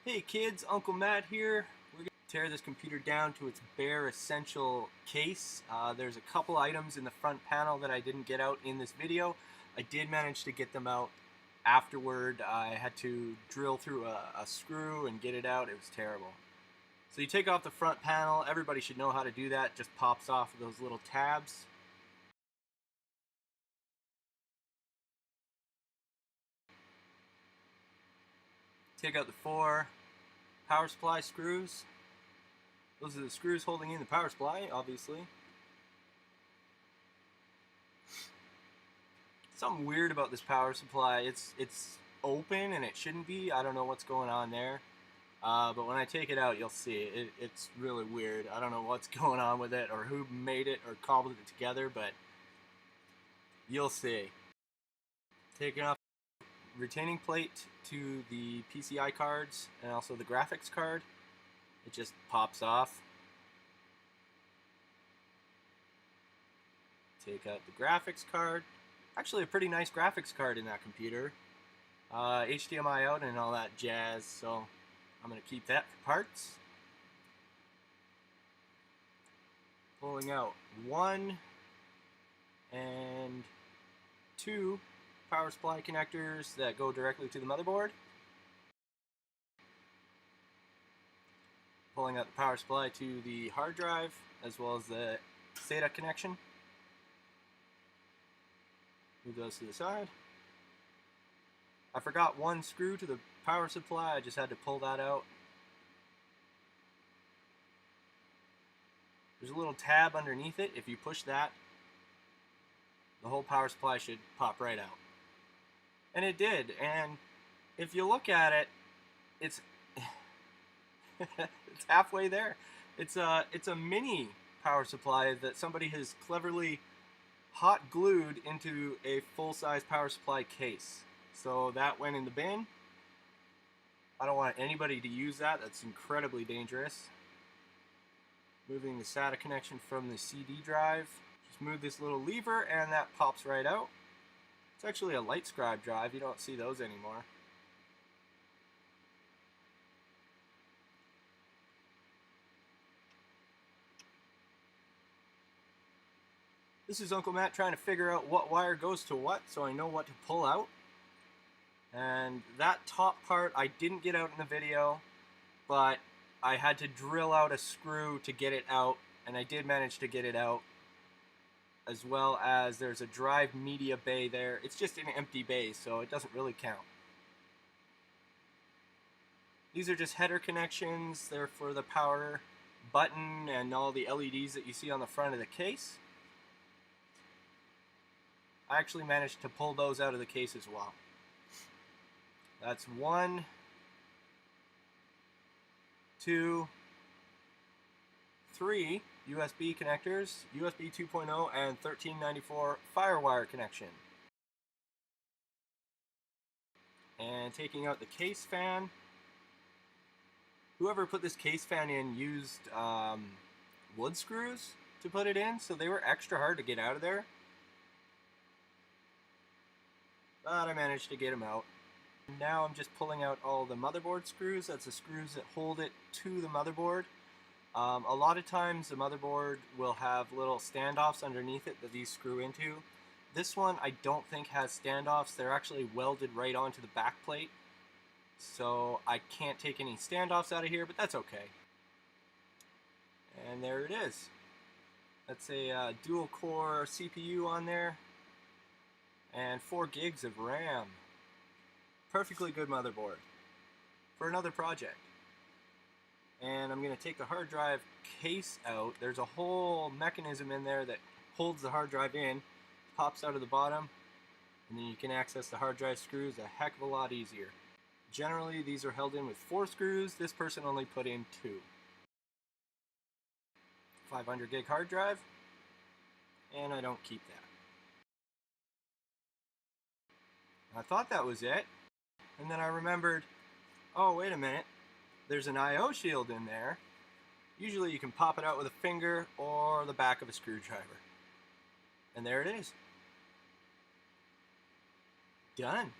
Hey kids, Uncle Matt here. We're going to tear this computer down to its bare essential case. There's a couple items in the front panel that I didn't get out in this video. I did manage to get them out afterward. I had to drill through a screw and get it out. It was terrible. So you take off the front panel. Everybody should know how to do that. It just pops off of those little tabs. Take out the 4 power supply screws. Those are the screws holding in the power supply, obviously. Something weird about this power supply. It's open and it shouldn't be. I don't know what's going on there. But when I take it out, you'll see it's really weird. I don't know what's going on with it or who made it or cobbled it together, but you'll see. Taking off retaining plate to the PCI cards and also the graphics card. It just pops off. Take out the graphics card. Actually a pretty nice graphics card in that computer. HDMI out and all that jazz, so I'm going to keep that for parts. Pulling out 1 and 2 power supply connectors that go directly to the motherboard. Pulling out the power supply to the hard drive as well as the SATA connection. Move those to the side. I forgot 1 screw to the power supply. I just had to pull that out. There's a little tab underneath it. If you push that, the whole power supply should pop right out. And it did. And if you look at it, it's it's halfway there. It's a mini power supply that somebody has cleverly hot glued into a full-size power supply case. So that went in the bin. I don't want anybody to use that. That's incredibly dangerous. Moving the SATA connection from the CD drive. Just move this little lever and that pops right out. It's actually a light scribe drive. You don't see those anymore. This is Uncle Matt trying to figure out what wire goes to what so I know what to pull out. And that top part I didn't get out in the video, but I had to drill out a screw to get it out, and I did manage to get it out. As well as there's a drive media bay there. It's just an empty bay, so it doesn't really count. These are just header connections. They're for the power button and all the LEDs that you see on the front of the case. I actually managed to pull those out of the case as well. That's 1, 2, 3 USB connectors, USB 2.0 and 1394 FireWire connection. And taking out the case fan. Whoever put this case fan in used wood screws to put it in, so they were extra hard to get out of there. But I managed to get them out. Now I'm just pulling out all the motherboard screws. That's the screws that hold it to the motherboard. A lot of times the motherboard will have little standoffs underneath it that these screw into. This one I don't think has standoffs. They're actually welded right onto the back plate. So I can't take any standoffs out of here, but that's okay. And there it is. That's a dual core CPU on there. And 4 gigs of RAM. Perfectly good motherboard for another project. And I'm going to take the hard drive case out. There's a whole mechanism in there that holds the hard drive in, pops out of the bottom, and then you can access the hard drive screws a heck of a lot easier. Generally these are held in with 4 screws. This person only put in 2. 500 gig hard drive, and I don't keep that. I thought that was it, and then I remembered, oh wait a minute, there's an I/O shield in there. Usually you can pop it out with a finger or the back of a screwdriver. And there it is. Done.